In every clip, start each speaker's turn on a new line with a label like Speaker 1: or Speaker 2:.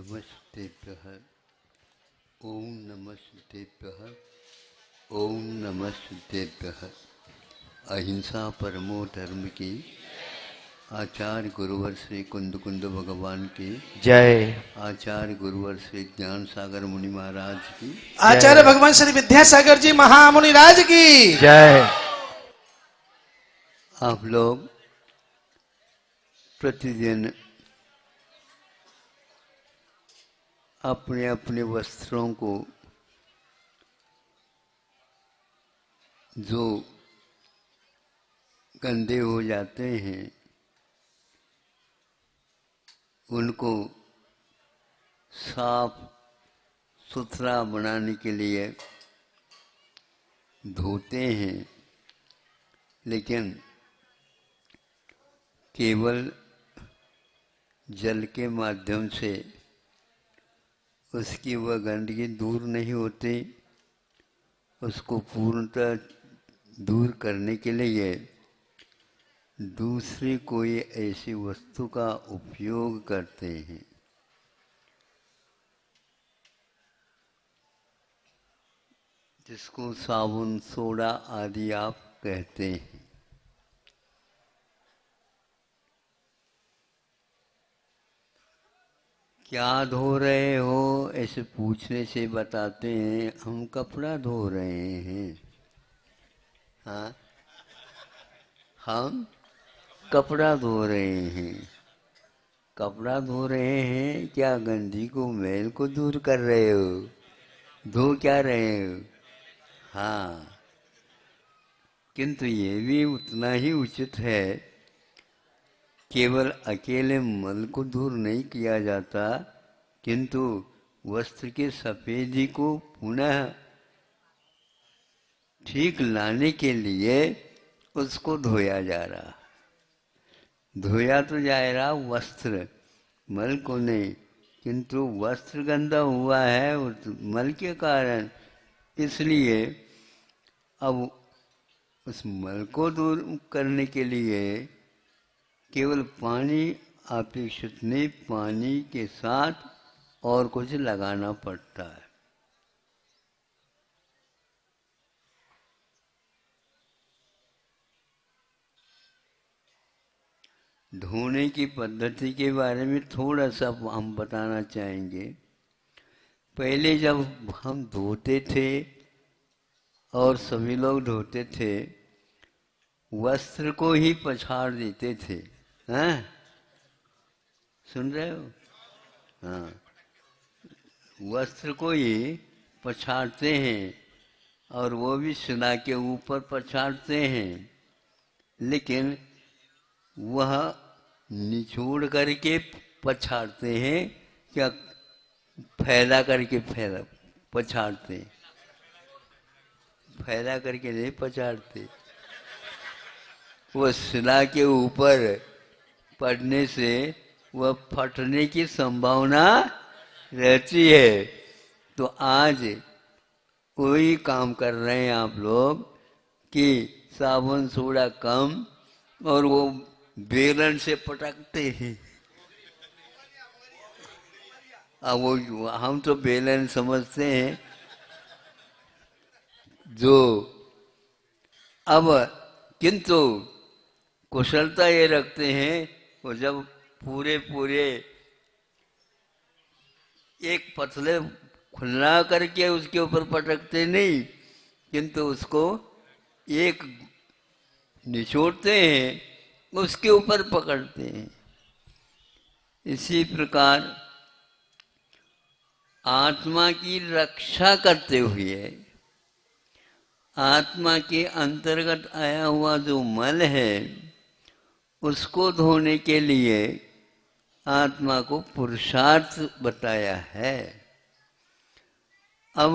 Speaker 1: नमस्तेभ्यः। ओम नमस्तेभ्यः। ओम नमस्तेभ्यः। अहिंसा परमो धर्म की। आचार्य गुरुवर श्री कुंद कुंद भगवान की
Speaker 2: जय।
Speaker 1: आचार्य गुरुवर श्री ज्ञान सागर मुनि महाराज की
Speaker 3: आचार्य भगवान श्री विद्यासागर जी महामुनि राज की
Speaker 2: जय।
Speaker 1: आप लोग प्रतिदिन अपने अपने वस्त्रों को जो गंदे हो जाते हैं उनको साफ सुथरा बनाने के लिए धोते हैं, लेकिन केवल जल के माध्यम से उसकी वह गंदगी दूर नहीं होती। उसको पूर्णतः दूर करने के लिए दूसरी कोई ऐसी वस्तु का उपयोग करते हैं। जिसको साबुन सोडा आदि आप कहते हैं। क्या धो रहे हो ऐसे पूछने से बताते हैं हम कपड़ा धो रहे हैं। हाँ, हम कपड़ा धो रहे हैं। कपड़ा धो रहे हैं, क्या गंदी को मैल को दूर कर रहे हो? धो क्या रहे हो? हाँ, किंतु ये भी उतना ही उचित है। केवल अकेले मल को दूर नहीं किया जाता, किंतु वस्त्र के सफेदी को पुनः ठीक लाने के लिए उसको धोया जा रहा। धोया तो जा रहा वस्त्र, मल को नहीं, किंतु वस्त्र गंदा हुआ है उस मल के कारण। इसलिए अब उस मल को दूर करने के लिए केवल पानी अपेक्षित नहीं, पानी के साथ और कुछ लगाना पड़ता है। धोने की पद्धति के बारे में थोड़ा सा हम बताना चाहेंगे। पहले जब हम धोते थे और सभी लोग धोते थे, वस्त्र को ही पछाड़ देते थे। हैं? सुन रहे हो? हाँ, वस्त्र को ही पछाड़ते हैं और वो भी सुना के ऊपर पछाड़ते हैं, लेकिन वह निचोड़ करके पछाड़ते हैं, क्या फैला करके पछाड़ते हैं? फैला करके नहीं पछाड़ते। वो सिला के ऊपर पड़ने से वह फटने की संभावना रहती है। तो आज वही काम कर रहे हैं आप लोग कि साबुन सोडा कम और वो बेलन से पटकते हैं। अब वो हम तो बेलन समझते हैं। जो अब किंतु कुशलता ये रखते हैं, वो जब पूरे पूरे एक पतले खुला करके उसके ऊपर पटकते नहीं, किंतु उसको एक निचोड़ते हैं, उसके ऊपर पकड़ते हैं। इसी प्रकार आत्मा की रक्षा करते हुए आत्मा के अंतर्गत आया हुआ जो मल है उसको धोने के लिए आत्मा को पुरुषार्थ बताया है। अब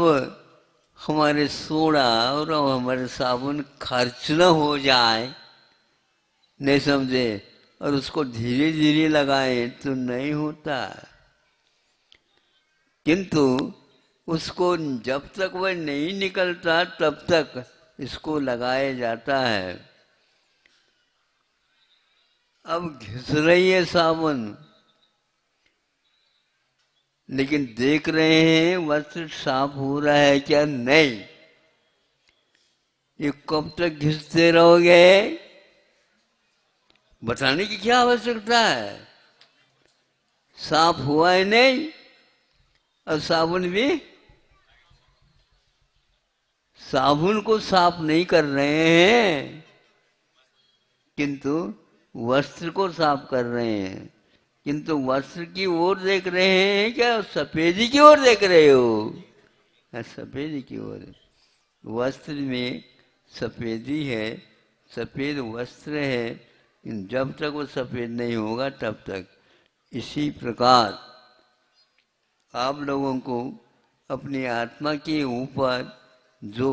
Speaker 1: हमारे सोडा और हमारे साबुन खर्च न हो जाए, नहीं समझे, और उसको धीरे धीरे लगाएं तो नहीं होता। किंतु उसको जब तक वह नहीं निकलता तब तक इसको लगाया जाता है। अब घिस रही है साबुन, लेकिन देख रहे हैं वस्त्र साफ हो रहा है क्या नहीं। ये कब तक घिसते रहोगे? बताने की क्या आवश्यकता है? साफ हुआ है नहीं, और साबुन को साफ नहीं कर रहे हैं, किंतु वस्त्र को साफ कर रहे हैं। किंतु वस्त्र की ओर देख रहे हैं क्या सफेदी की ओर देख रहे हो? सफेदी की ओर। वस्त्र में सफेदी है, सफेद वस्त्र है, जब तक वो सफेद नहीं होगा तब तक। इसी प्रकार आप लोगों को अपनी आत्मा के ऊपर जो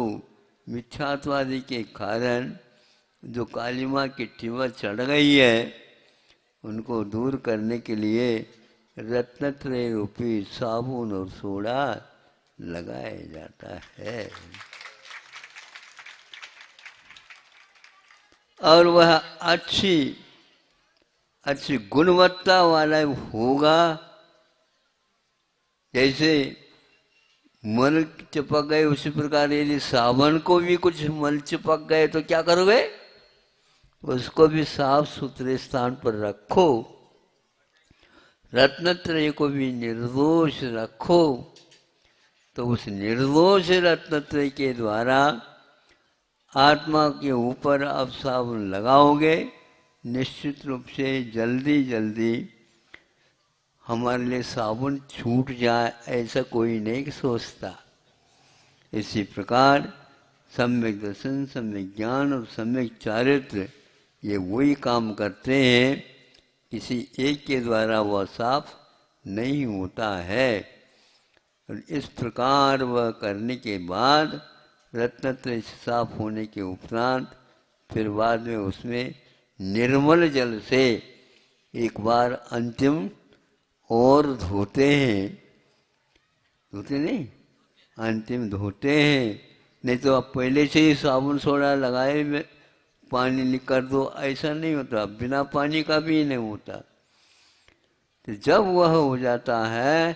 Speaker 1: मिथ्यात्वादी के कारण जो कालिमा की टीमत चढ़ गई है, उनको दूर करने के लिए रत्नत्रय रूपी साबुन और सोडा लगाया जाता है। और वह अच्छी गुणवत्ता वाला होगा। जैसे मल चिपक गए उसी प्रकार यदि साबुन को भी कुछ मल चिपक गए तो क्या करोगे? उसको भी साफ सुथरे स्थान पर रखो। रत्नत्रय को भी निर्दोष रखो। तो उस निर्दोष रत्नत्रय के द्वारा आत्मा के ऊपर अब साबुन लगाओगे, निश्चित रूप से जल्दी जल्दी हमारे लिए साबुन छूट जाए ऐसा कोई नहीं सोचता। इसी प्रकार सम्यक दर्शन, सम्यक ज्ञान और सम्यक चारित्र ये वही काम करते हैं, किसी एक के द्वारा वह साफ नहीं होता है। और इस प्रकार वह करने के बाद रत्नत्रय साफ होने के उपरांत फिर बाद में उसमें निर्मल जल से एक बार अंतिम और धोते हैं। धोते नहीं, अंतिम धोते हैं। नहीं तो आप पहले से ही साबुन सोडा लगाए में पानी निकाल दो, ऐसा नहीं होता। बिना पानी का भी नहीं होता। तो जब वह हो जाता है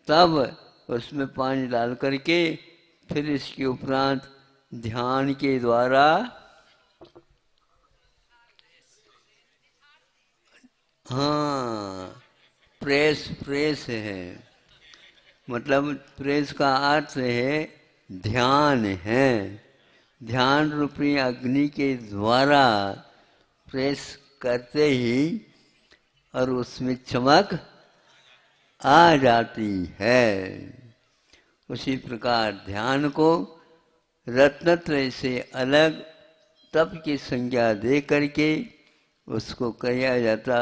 Speaker 1: तब उसमें पानी डाल करके फिर इसके उपरांत ध्यान के द्वारा हाँ प्रेस है, मतलब प्रेस का अर्थ है ध्यान है। ध्यान रूपी अग्नि के द्वारा प्रेस करते ही और उसमें चमक आ जाती है। उसी प्रकार ध्यान को रत्नत्रय से अलग तप की संज्ञा दे करके उसको किया जाता।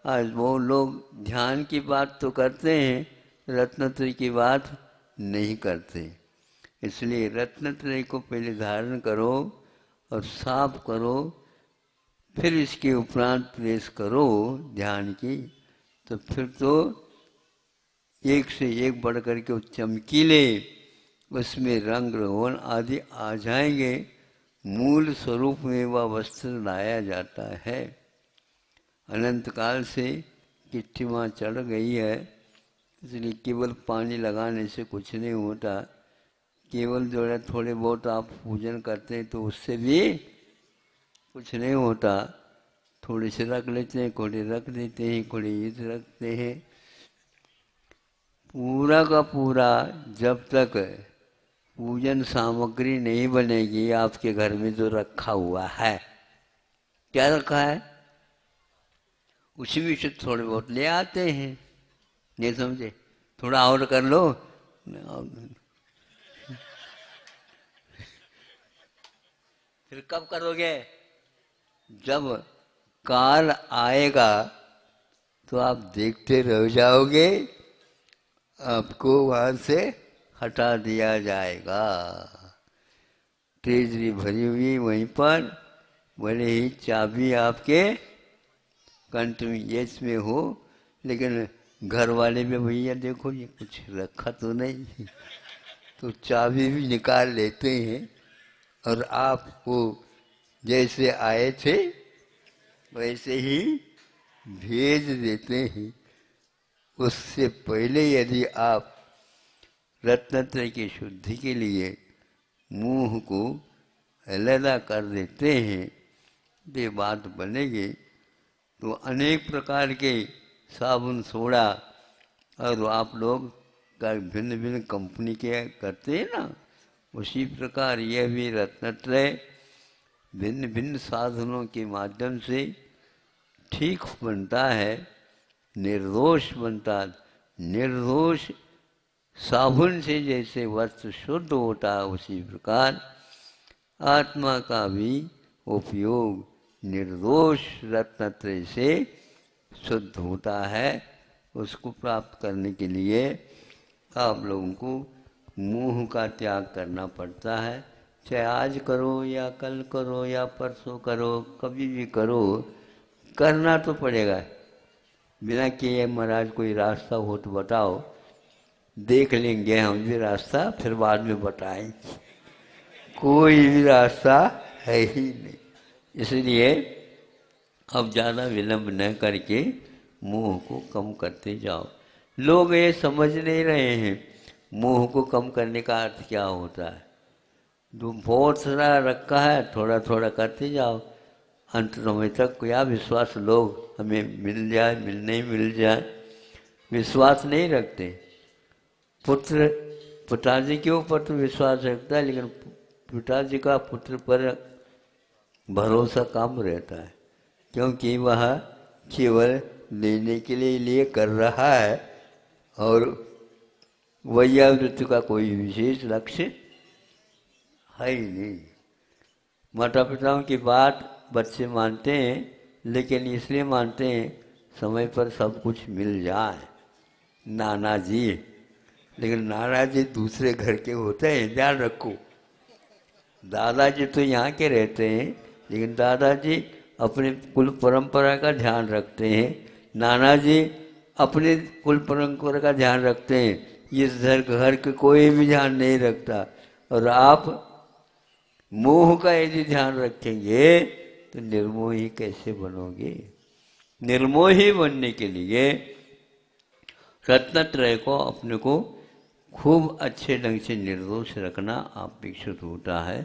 Speaker 1: आज वो लोग ध्यान की बात तो करते हैं, रत्नत्रय की बात नहीं करते। इसलिए रत्नत्रय को पहले धारण करो और साफ करो, फिर इसके उपरांत प्रेस करो ध्यान की, तो फिर तो एक से एक बढ़ करके वो चमकीले उसमें रंग रोगन आदि आ जाएंगे। मूल स्वरूप में वह वस्त्र लाया जाता है। अनंत काल से किट्ठिमा चढ़ गई है, इसलिए केवल पानी लगाने से कुछ नहीं होता। केवल जो है थोड़े बहुत आप पूजन करते हैं तो उससे भी कुछ नहीं होता। थोड़े से रख लेते हैं, थोड़े रख देते हैं, थोड़े ईद रखते हैं। पूरा का पूरा जब तक पूजन सामग्री नहीं बनेगी आपके घर में जो रखा हुआ है, क्या रखा है, उसी में से थोड़े बहुत ले आते हैं। नहीं समझे? थोड़ा और कर लो, फिर कब करोगे? जब काल आएगा तो आप देखते रह जाओगे, आपको वहां से हटा दिया जाएगा। ट्रेजरी भरी हुई वहीं पर, भले ही चाबी आपके कंठ में येस में हो, लेकिन घर वाले में भैया देखो ये कुछ रखा तो नहीं, तो चाबी भी निकाल लेते हैं और आपको जैसे आए थे वैसे ही भेज देते हैं। उससे पहले यदि आप रत्नत्रय की शुद्धि के लिए मुंह को अलहदा कर देते हैं तो ये बात बनेगी। तो अनेक प्रकार के साबुन सोडा और आप लोग का भिन्न भिन्न कंपनी के करते हैं ना, उसी प्रकार यह भी रत्नत्रय भिन्न भिन्न साधनों के माध्यम से ठीक बनता है, निर्दोष बनता। निर्दोष साबुन से जैसे वस्त्र शुद्ध होता है उसी प्रकार आत्मा का भी उपयोग निर्दोष रत्नत्रय से शुद्ध होता है। उसको प्राप्त करने के लिए आप लोगों को मोह का त्याग करना पड़ता है। चाहे आज करो या कल करो या परसों करो, कभी भी करो, करना तो पड़ेगा। बिना किए महाराज कोई रास्ता हो तो बताओ, देख लेंगे हम भी रास्ता, फिर बाद में बताएंगे। कोई भी रास्ता है ही नहीं। इसलिए अब ज़्यादा विलंब न करके मोह को कम करते जाओ। लोग ये समझ नहीं रहे हैं मोह को कम करने का अर्थ क्या होता है। जो बहुत सारा रखा है थोड़ा थोड़ा करते जाओ, अंत समय तक क्या विश्वास, लोग हमें मिल जाए मिल नहीं मिल जाए, विश्वास नहीं रखते। पुत्र पिताजी के ऊपर तो विश्वास रखता है, लेकिन पिताजी का पुत्र पर भरोसा कम रहता है, क्योंकि वह केवल लेने के लिए कर रहा है और वैयावृत्ति का कोई विशेष लक्ष्य है ही नहीं। माता पिताओं की बात बच्चे मानते हैं, लेकिन इसलिए मानते हैं समय पर सब कुछ मिल जाए। नाना जी, लेकिन नाना जी दूसरे घर के होते हैं, ध्यान रखो। दादाजी तो यहाँ के रहते हैं, लेकिन दादाजी अपने कुल परंपरा का ध्यान रखते हैं, नाना जी अपने कुल परंपरा का ध्यान रखते हैं। इस घर के कोई भी ध्यान नहीं रखता। और आप मोह का यदि ध्यान रखेंगे तो निर्मोही कैसे बनोगे। निर्मोही बनने के लिए रत्नत्रय को अपने को खूब अच्छे ढंग से निर्दोष रखना अपेक्षित होता है।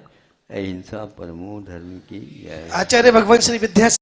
Speaker 1: अहिंसा परमो धर्म की जय।
Speaker 3: आचार्य भगवान श्री विद्या